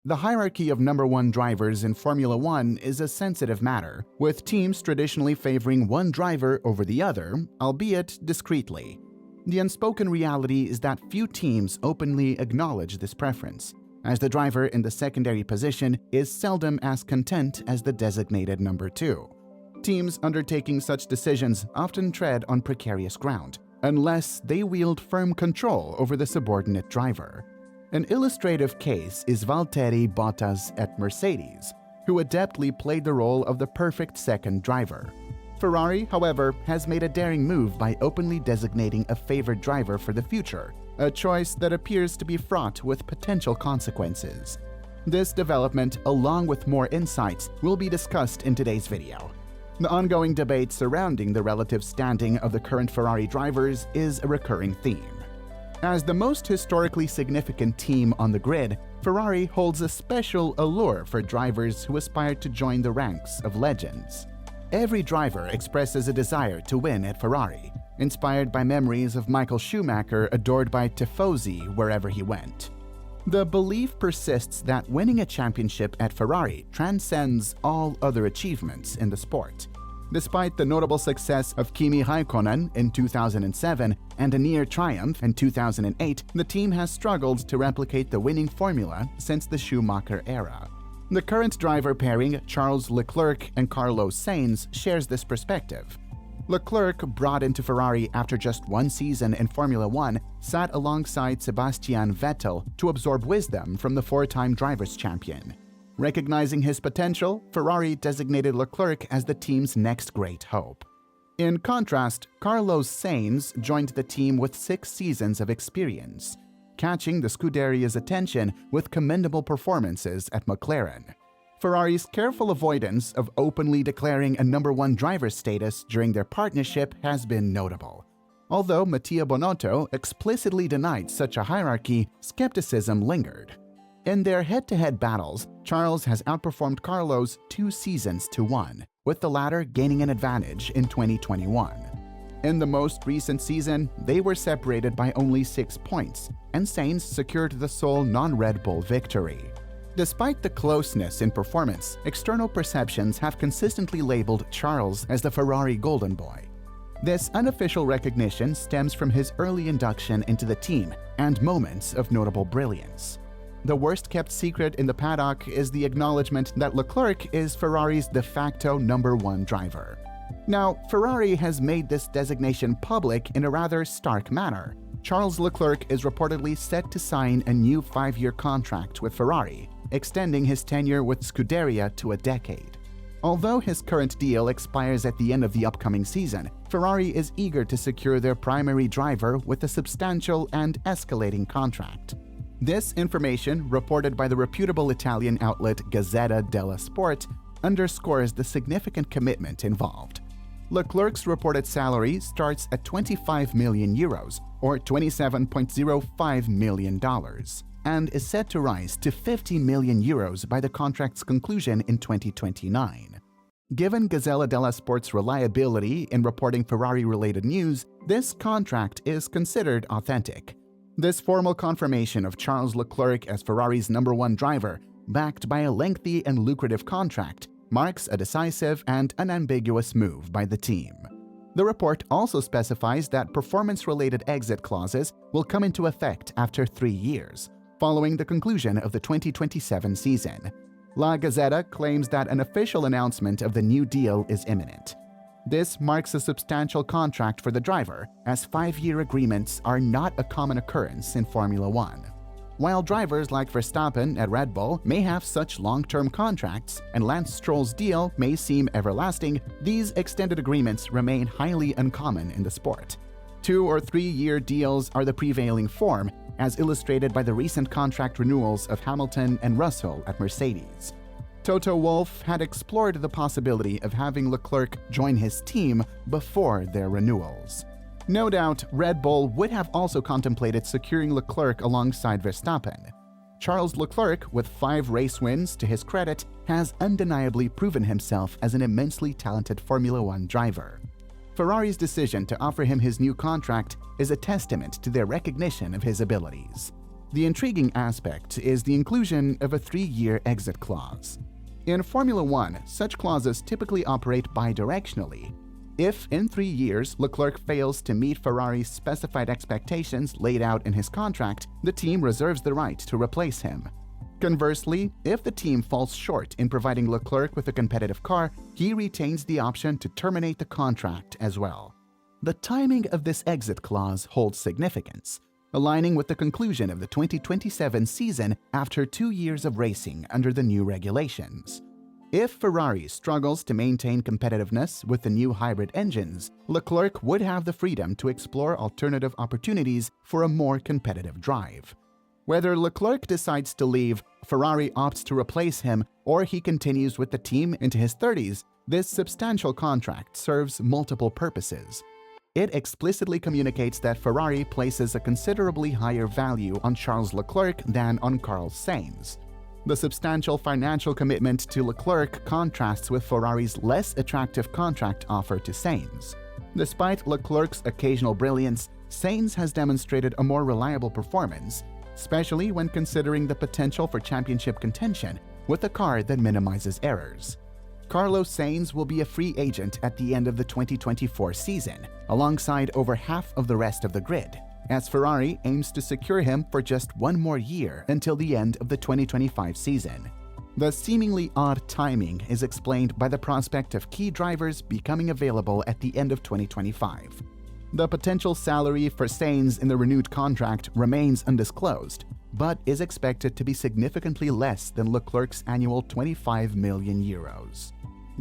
The hierarchy of number one drivers in Formula One is a sensitive matter, with teams traditionally favoring one driver over the other, albeit discreetly. The unspoken reality is that few teams openly acknowledge this preference, as the driver in the secondary position is seldom as content as the designated number two. Teams undertaking such decisions often tread on precarious ground, unless they wield firm control over the subordinate driver. An illustrative case is Valtteri Bottas at Mercedes, who adeptly played the role of the perfect second driver. Ferrari, however, has made a daring move by openly designating a favored driver for the future, a choice that appears to be fraught with potential consequences. This development, along with more insights, will be discussed in today's video. The ongoing debate surrounding the relative standing of the current Ferrari drivers is a recurring theme. As the most historically significant team on the grid, Ferrari holds a special allure for drivers who aspire to join the ranks of legends. Every driver expresses a desire to win at Ferrari, inspired by memories of Michael Schumacher adored by tifosi wherever he went. The belief persists that winning a championship at Ferrari transcends all other achievements in the sport. Despite the notable success of Kimi Raikkonen in 2007 and a near triumph in 2008, the team has struggled to replicate the winning formula since the Schumacher era. The current driver pairing, Charles Leclerc and Carlos Sainz, shares this perspective. Leclerc, brought into Ferrari after just one season in Formula One, sat alongside Sebastian Vettel to absorb wisdom from the four-time drivers' champion. Recognizing his potential, Ferrari designated Leclerc as the team's next great hope. In contrast, Carlos Sainz joined the team with 6 seasons of experience, catching the Scuderia's attention with commendable performances at Mclaren. Ferrari's careful avoidance of openly declaring a number one driver status during their partnership has been notable. Although Mattia Bonotto explicitly denied such a hierarchy, skepticism lingered. In their head-to-head battles, Charles has outperformed Carlos 2 seasons to 1, with the latter gaining an advantage in 2021. In the most recent season, they were separated by only 6 points, and Sainz secured the sole non-Red Bull victory. Despite the closeness in performance, external perceptions have consistently labeled Charles as the Ferrari Golden Boy. This unofficial recognition stems from his early induction into the team and moments of notable brilliance. The worst-kept secret in the paddock is the acknowledgement that Leclerc is Ferrari's de facto number one driver. Now, Ferrari has made this designation public in a rather stark manner. Charles Leclerc is reportedly set to sign a new 5-year contract with Ferrari, extending his tenure with Scuderia to a decade. Although his current deal expires at the end of the upcoming season, Ferrari is eager to secure their primary driver with a substantial and escalating contract. This information, reported by the reputable Italian outlet Gazzetta dello Sport, underscores the significant commitment involved. Leclerc's reported salary starts at €25 million, or $27.05 million, and is set to rise to €50 million by the contract's conclusion in 2029. Given Gazzetta dello Sport's reliability in reporting Ferrari-related news, this contract is considered authentic. This formal confirmation of Charles Leclerc as Ferrari's number one driver, backed by a lengthy and lucrative contract, marks a decisive and unambiguous move by the team. The report also specifies that performance-related exit clauses will come into effect after 3 years, following the conclusion of the 2027 season. La Gazzetta claims that an official announcement of the new deal is imminent. This marks a substantial contract for the driver, as 5-year agreements are not a common occurrence in Formula One. While drivers like Verstappen at Red Bull may have such long-term contracts, and Lance Stroll's deal may seem everlasting, these extended agreements remain highly uncommon in the sport. 2- or 3-year deals are the prevailing form, as illustrated by the recent contract renewals of Hamilton and Russell at Mercedes. Toto Wolff had explored the possibility of having Leclerc join his team before their renewals. No doubt, Red Bull would have also contemplated securing Leclerc alongside Verstappen. Charles Leclerc, with 5 race wins to his credit, has undeniably proven himself as an immensely talented Formula One driver. Ferrari's decision to offer him his new contract is a testament to their recognition of his abilities. The intriguing aspect is the inclusion of a 3-year exit clause. In Formula One, such clauses typically operate bidirectionally. If, in 3 years, Leclerc fails to meet Ferrari's specified expectations laid out in his contract, the team reserves the right to replace him. Conversely, if the team falls short in providing Leclerc with a competitive car, he retains the option to terminate the contract as well. The timing of this exit clause holds significance, aligning with the conclusion of the 2027 season after 2 years of racing under the new regulations. If Ferrari struggles to maintain competitiveness with the new hybrid engines, Leclerc would have the freedom to explore alternative opportunities for a more competitive drive. Whether Leclerc decides to leave, Ferrari opts to replace him, or he continues with the team into his 30s, this substantial contract serves multiple purposes. It explicitly communicates that Ferrari places a considerably higher value on Charles Leclerc than on Carlos Sainz. The substantial financial commitment to Leclerc contrasts with Ferrari's less attractive contract offer to Sainz. Despite Leclerc's occasional brilliance, Sainz has demonstrated a more reliable performance, especially when considering the potential for championship contention with a car that minimizes errors. Carlos Sainz will be a free agent at the end of the 2024 season, alongside over half of the rest of the grid, as Ferrari aims to secure him for just 1 more year until the end of the 2025 season. The seemingly odd timing is explained by the prospect of key drivers becoming available at the end of 2025. The potential salary for Sainz in the renewed contract remains undisclosed, but is expected to be significantly less than Leclerc's annual €25 million.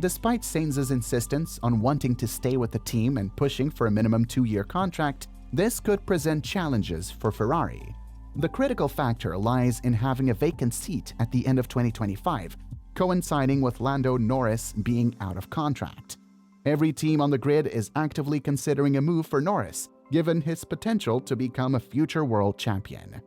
Despite Sainz's insistence on wanting to stay with the team and pushing for a minimum 2-year contract, this could present challenges for Ferrari. The critical factor lies in having a vacant seat at the end of 2025, coinciding with Lando Norris being out of contract. Every team on the grid is actively considering a move for Norris, given his potential to become a future world champion.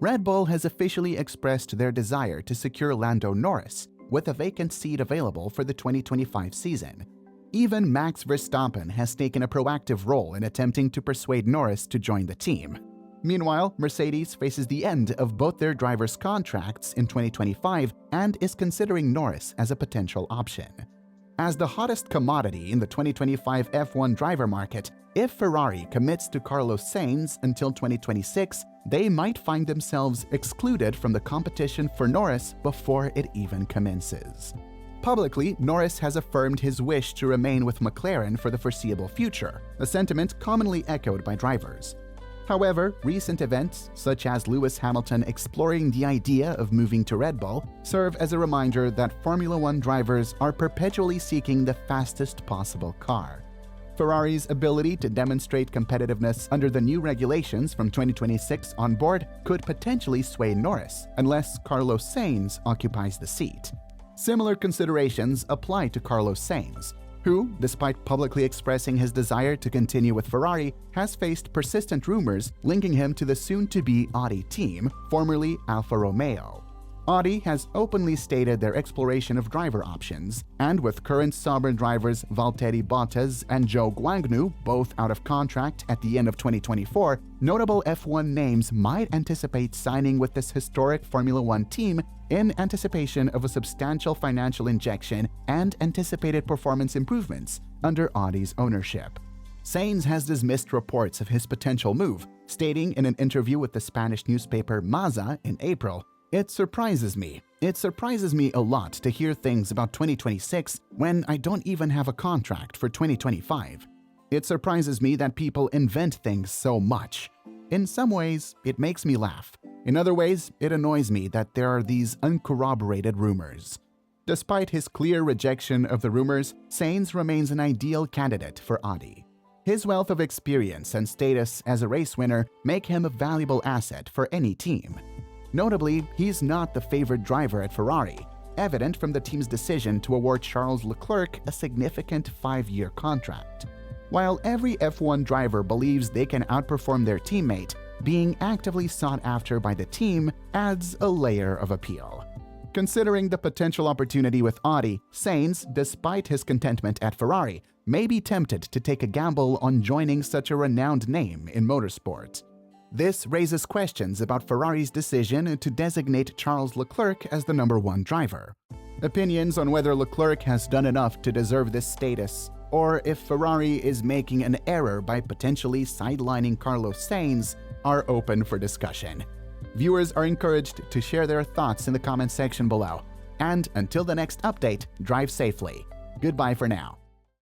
Red Bull has officially expressed their desire to secure Lando Norris, with a vacant seat available for the 2025 season. Even Max Verstappen has taken a proactive role in attempting to persuade Norris to join the team. Meanwhile, Mercedes faces the end of both their drivers' contracts in 2025 and is considering Norris as a potential option. As the hottest commodity in the 2025 F1 driver market, if Ferrari commits to Carlos Sainz until 2026, they might find themselves excluded from the competition for Norris before it even commences. Publicly, Norris has affirmed his wish to remain with Mclaren for the foreseeable future, a sentiment commonly echoed by drivers. However, recent events, such as Lewis Hamilton exploring the idea of moving to Red Bull, serve as a reminder that Formula One drivers are perpetually seeking the fastest possible car. Ferrari's ability to demonstrate competitiveness under the new regulations from 2026 on board could potentially sway Norris, unless Carlos Sainz occupies the seat. Similar considerations apply to Carlos Sainz, who, despite publicly expressing his desire to continue with Ferrari, has faced persistent rumors linking him to the soon-to-be Audi team, formerly Alfa Romeo. Audi has openly stated their exploration of driver options, and with current Sauber drivers Valtteri Bottas and Zhou Guangnu both out of contract at the end of 2024, notable F1 names might anticipate signing with this historic Formula One team in anticipation of a substantial financial injection and anticipated performance improvements under Audi's ownership. Sainz has dismissed reports of his potential move, stating in an interview with the Spanish newspaper Mazda in April, "It surprises me. It surprises me a lot to hear things about 2026 when I don't even have a contract for 2025. It surprises me that people invent things so much. In some ways, it makes me laugh. In other ways, it annoys me that there are these uncorroborated rumors." Despite his clear rejection of the rumors, Sainz remains an ideal candidate for Audi. His wealth of experience and status as a race winner make him a valuable asset for any team. Notably, he's not the favored driver at Ferrari, evident from the team's decision to award Charles Leclerc a significant 5-year contract. While every F1 driver believes they can outperform their teammate, being actively sought after by the team adds a layer of appeal. Considering the potential opportunity with Audi, Sainz, despite his contentment at Ferrari, may be tempted to take a gamble on joining such a renowned name in motorsport. This raises questions about Ferrari's decision to designate Charles Leclerc as the number 1 driver. Opinions on whether Leclerc has done enough to deserve this status, or if Ferrari is making an error by potentially sidelining Carlos Sainz, are open for discussion. Viewers are encouraged to share their thoughts in the comment section below. And until the next update, drive safely. Goodbye for now.